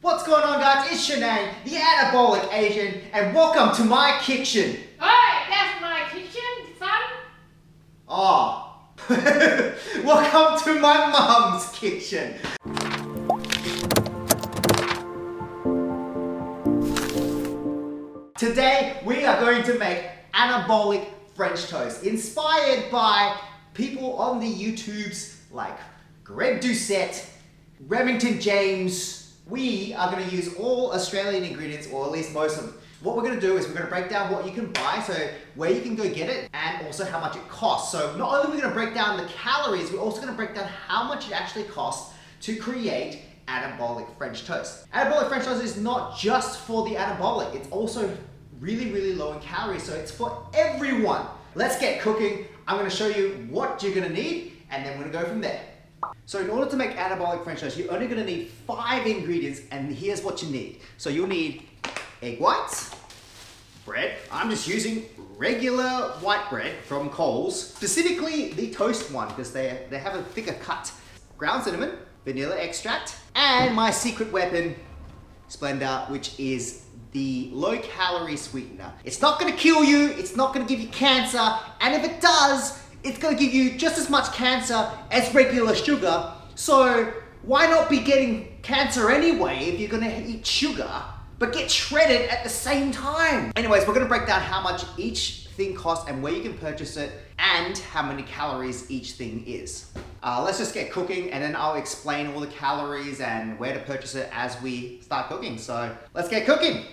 What's going on, guys? It's Shanang, the Anabolic Asian, and welcome to my kitchen. Hey, that's my kitchen, son. Oh, welcome to my mum's kitchen. Today, we are going to make anabolic French toast, inspired by people on the YouTubes like Greg Doucette, Remington James. We are going to use all Australian ingredients, or at least most of them. What we're going to do is we're going to break down what you can buy, so where you can go get it, and also how much it costs. So not only are we going to break down the calories, we're also going to break down how much it actually costs to create anabolic French toast. Anabolic French toast is not just for the anabolic, it's also really low in calories, so it's for everyone. Let's get cooking. I'm going to show you what you're going to need, and then we're going to go from there. So in order to make anabolic French toast, you're only going to need 5 ingredients, and here's what you need. So you'll need egg whites, bread. I'm just using regular white bread from Coles, specifically the toast one because they have a thicker cut. Ground cinnamon, vanilla extract, and my secret weapon, Splenda, which is the low-calorie sweetener. It's not going to kill you, it's not going to give you cancer, and if it does, it's going to give you just as much cancer as regular sugar. So why not be getting cancer anyway if you're going to eat sugar, but get shredded at the same time? Anyways, we're going to break down how much each thing costs and where you can purchase it and how many calories each thing is. Let's just get cooking, and then I'll explain all the calories and where to purchase it as we start cooking. So let's get cooking.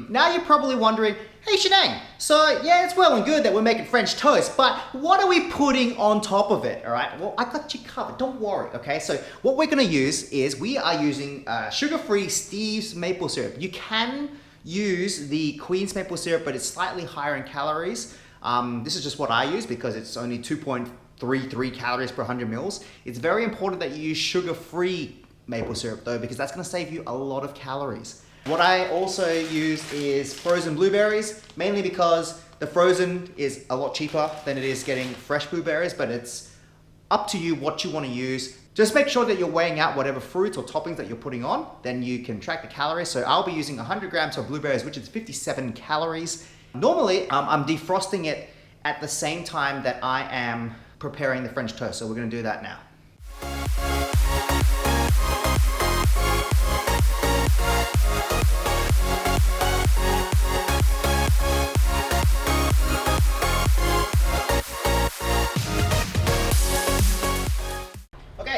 Now you're probably wondering, hey Shanang, so yeah, it's well and good that we're making French toast, but what are we putting on top of it, all right? Well, I got you covered, don't worry, okay? So what we're gonna use is we are using sugar-free Steve's maple syrup. You can use the Queen's maple syrup, but it's slightly higher in calories. This is just what I use because it's only 2.33 calories per 100 mils. It's very important that you use sugar-free maple syrup though, because that's gonna save you a lot of calories. What I also use is frozen blueberries, mainly because the frozen is a lot cheaper than it is getting fresh blueberries, but it's up to you what you want to use. Just make sure that you're weighing out whatever fruits or toppings that you're putting on, then you can track the calories. So I'll be using 100 grams of blueberries, which is 57 calories. Normally, I'm defrosting it at the same time that I am preparing the French toast, so we're going to do that now.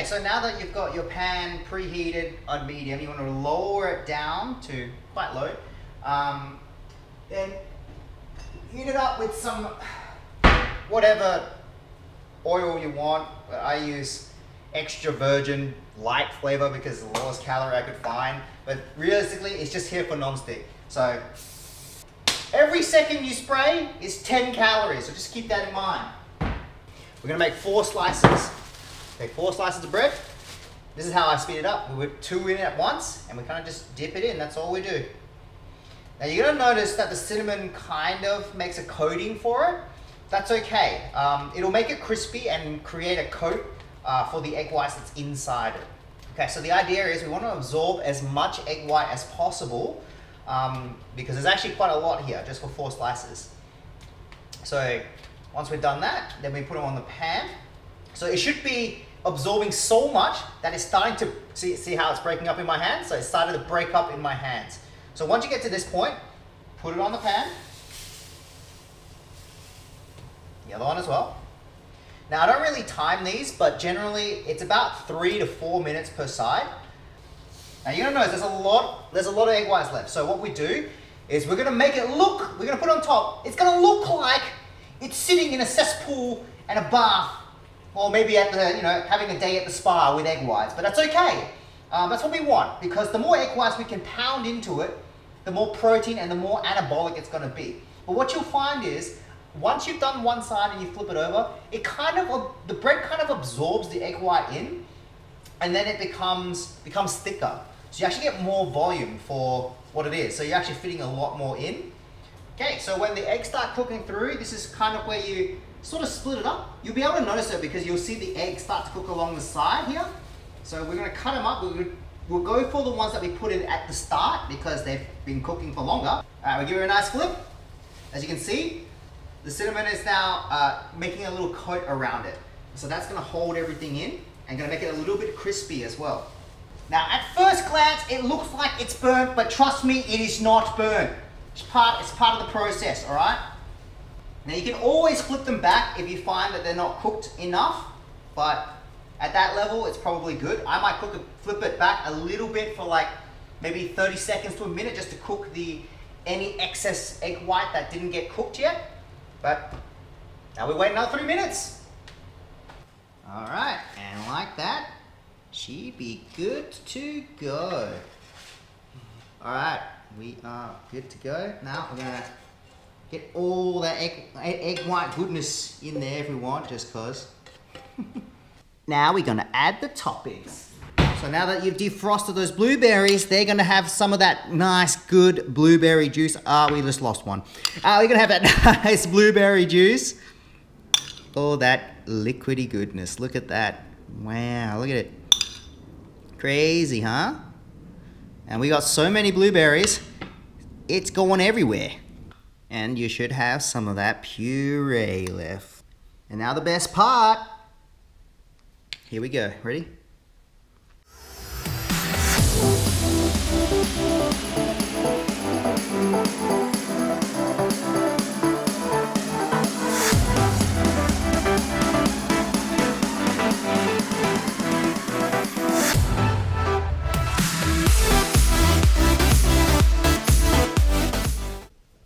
So now that you've got your pan preheated on medium, you want to lower it down to quite low. Then heat it up with some whatever oil you want. I use extra virgin light flavor because it's the lowest calorie I could find. But realistically, it's just here for non-stick. So every second you spray is 10 calories. So just keep that in mind. We're going to make 4 slices. Okay, 4 slices of bread. This is how I speed it up. We put 2 in at once, and we kind of just dip it in. That's all we do. Now you're gonna notice that the cinnamon kind of makes a coating for it. That's okay. It'll make it crispy and create a coat for the egg whites that's inside it. Okay, so the idea is we want to absorb as much egg white as possible because there's actually quite a lot here just for 4 slices. So once we've done that, then we put them on the pan. So it should be absorbing so much that it's starting to, see how it's breaking up in my hands? So it started to break up in my hands. So once you get to this point, put it on the pan. The other one as well. Now I don't really time these, but generally it's about 3 to 4 minutes per side. Now you're gonna notice there's a lot of egg whites left. So what we do is we're gonna make it look, we're gonna put it on top, it's gonna look like it's sitting in a cesspool and a bath. Or maybe at the, having a day at the spa with egg whites, but that's okay. That's what we want, because the more egg whites we can pound into it, the more protein and the more anabolic it's gonna be. But what you'll find is, once you've done one side and you flip it over, it the bread kind of absorbs the egg white in, and then it becomes thicker. So you actually get more volume for what it is. So you're actually fitting a lot more in. Okay, so when the eggs start cooking through, this is kind of where you sort of split it up. You'll be able to notice it because you'll see the eggs start to cook along the side here. So we're gonna cut them up. We'll go for the ones that we put in at the start because they've been cooking for longer. All right, we'll give it a nice flip. As you can see, the cinnamon is now making a little coat around it. So that's gonna hold everything in and gonna make it a little bit crispy as well. Now, at first glance, it looks like it's burnt, but trust me, it is not burnt. It's part of the process, all right? Now, you can always flip them back if you find that they're not cooked enough, but at that level, it's probably good. I might flip it back a little bit for like maybe 30 seconds to a minute just to cook any excess egg white that didn't get cooked yet. But now we wait another 3 minutes. All right, and like that, she'd be good to go. All right, we are good to go. Now we're gonna get all that egg white goodness in there if we want, just cause. Now we're gonna add the toppings. So now that you've defrosted those blueberries, they're gonna have some of that nice, good blueberry juice. We just lost one. We're gonna have that nice blueberry juice. All that liquidy goodness. Look at that. Wow, look at it. Crazy, huh? And we got so many blueberries, it's going everywhere. And you should have some of that puree left. And now the best part. Here we go, ready?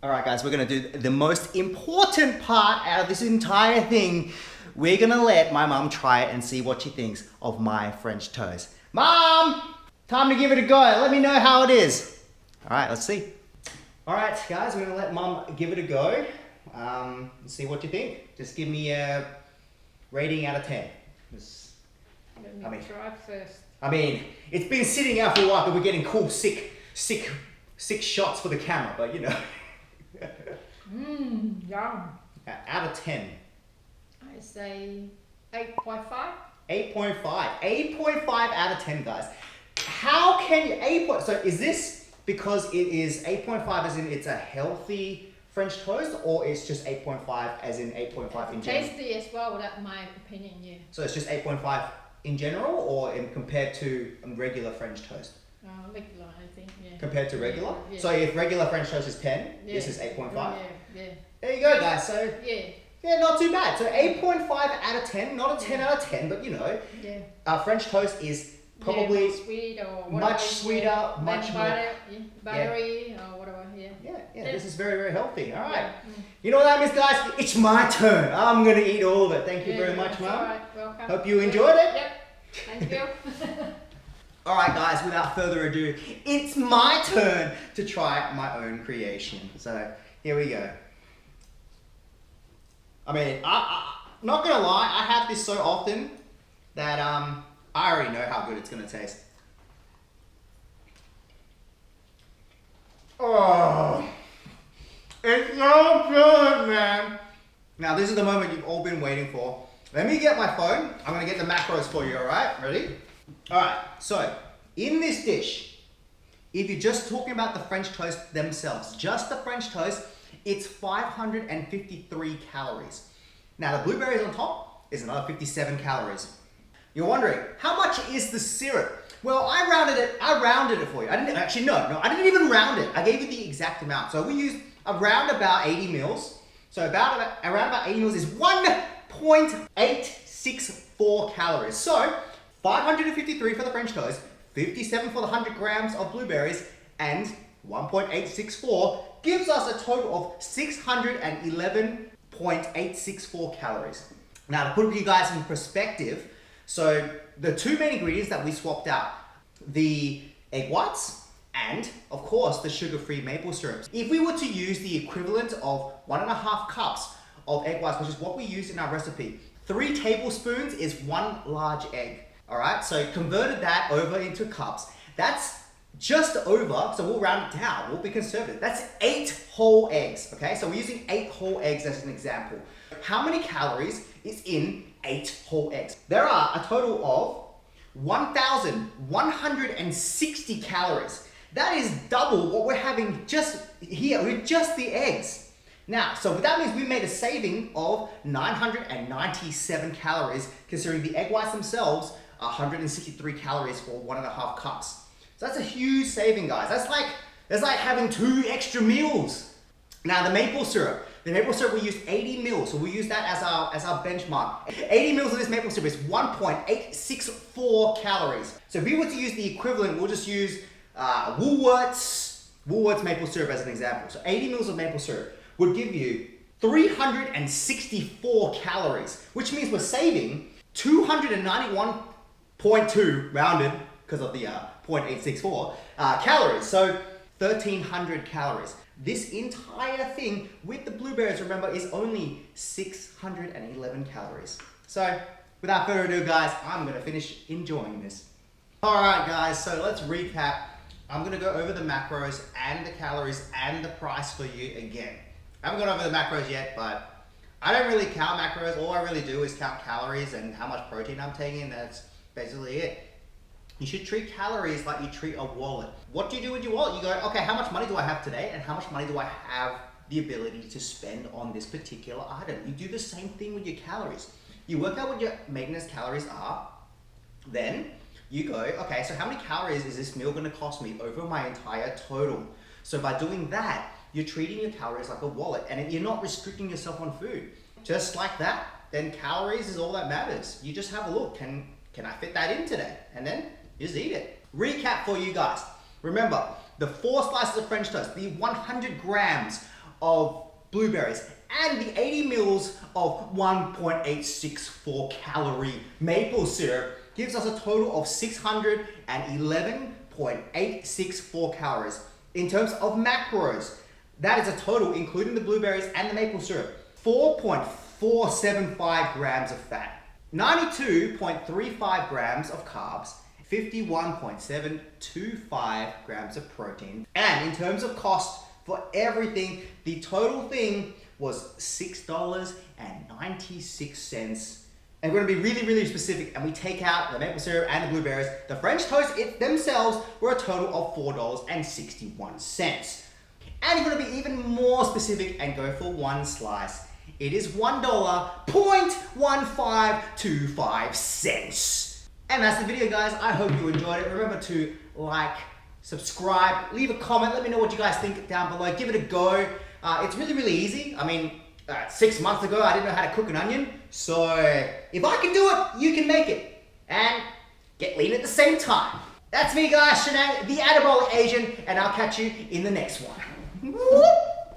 Alright guys, we're gonna do the most important part out of this entire thing. We're gonna let my mum try it and see what she thinks of my French toast. Mom! Time to give it a go. Let me know how it is. Alright, let's see. Alright guys, we're gonna let Mum give it a go. See what you think. Just give me a rating out of 10. Let me try first. I mean, it's been sitting out for a while, but we're getting cool, sick shots for the camera, but you know. Yum. Out of 10. I say 8.5. 8.5. 8.5 out of 10, guys. How can you... So is this because it is 8.5 as in it's a healthy French toast, or it's just 8.5 as in 8.5 in general? Tasty as well, that's my opinion, yeah. So it's just 8.5 in general, or compared to regular French toast? Regular, I think, yeah. Compared to regular? Yeah. So if regular French toast is 10, yeah. this is 8.5? Yeah. There you go, guys. So yeah, not too bad. So 8.5 out of 10, not a 10 out of 10, but you know, French toast is probably sweet or whatever, much sweeter, much more buttery or whatever. Yeah. This is very, very healthy. All right. You know what that means, guys? It's my turn. I'm gonna eat all of it. Thank you very much, Mum. All right, welcome. Hope you enjoyed it. Yep. Thank you. All right, guys. Without further ado, it's my turn to try my own creation. So here we go. I mean, I'm not gonna lie. I have this so often that I already know how good it's gonna taste. Oh, it's so good, man. Now this is the moment you've all been waiting for. Let me get my phone. I'm gonna get the macros for you, all right? Ready? All right, so in this dish, if you're just talking about the French toast themselves, just the French toast, it's 553 calories. Now the blueberries on top is another 57 calories. You're wondering, how much is the syrup? Well, I rounded it for you. I didn't even round it. I gave you the exact amount. So we used around about 80 mils. So around about 80 mils is 1.864 calories. So 553 for the French toast, 57 for the 100 grams of blueberries, and 1.864 gives us a total of 611.864 calories. Now to put you guys in perspective, so the two main ingredients that we swapped out, the egg whites and of course the sugar-free maple syrup. If we were to use the equivalent of 1.5 cups of egg whites, which is what we use in our recipe, 3 tablespoons is 1 large egg. All right, so converted that over into cups. That's just over, so we'll round it down, we'll be conservative. That's 8 whole eggs, okay? So we're using 8 whole eggs as an example. How many calories is in 8 whole eggs? There are a total of 1,160 calories. That is double what we're having just here with just the eggs. Now, so that means we made a saving of 997 calories, considering the egg whites themselves are 163 calories for 1.5 cups. So that's a huge saving, guys. That's like having 2 extra meals. Now the maple syrup we use 80 mils, so we use that as our benchmark. 80 mils of this maple syrup is 1.864 calories. So if we were to use the equivalent, we'll just use Woolworths maple syrup as an example. So 80 mils of maple syrup would give you 364 calories, which means we're saving 291.2 rounded because of the 0.864 calories. So 1,300 calories. This entire thing with the blueberries, remember, is only 611 calories. So without further ado, guys, I'm gonna finish enjoying this. All right, guys, so let's recap. I'm gonna go over the macros and the calories and the price for you again. I haven't gone over the macros yet, but I don't really count macros. All I really do is count calories and how much protein I'm taking. That's basically it. You should treat calories like you treat a wallet. What do you do with your wallet? You go, okay, how much money do I have today? And how much money do I have the ability to spend on this particular item? You do the same thing with your calories. You work out what your maintenance calories are. Then you go, okay, so how many calories is this meal gonna cost me over my entire total? So by doing that, you're treating your calories like a wallet, and you're not restricting yourself on food. Just like that, then calories is all that matters. You just have a look, can I fit that in today? And then you just eat it. Recap for you guys. Remember, the 4 slices of French toast, the 100 grams of blueberries, and the 80 mils of 1.864 calorie maple syrup gives us a total of 611.864 calories. In terms of macros, that is a total, including the blueberries and the maple syrup, 4.475 grams of fat, 92.35 grams of carbs, 51.725 grams of protein. And in terms of cost for everything, the total thing was $6.96. And we're gonna be really, really specific, and we take out the maple syrup and the blueberries. The French toast themselves were a total of $4.61. And you're gonna be even more specific and go for 1 slice. It is $1.1525. And that's the video, guys. I hope you enjoyed it. Remember to like, subscribe, leave a comment. Let me know what you guys think down below. Give it a go. It's really, really easy. I mean, 6 months ago, I didn't know how to cook an onion. So if I can do it, you can make it. And get lean at the same time. That's me, guys, Shanae, the Anabolic Asian, and I'll catch you in the next one. Whoop!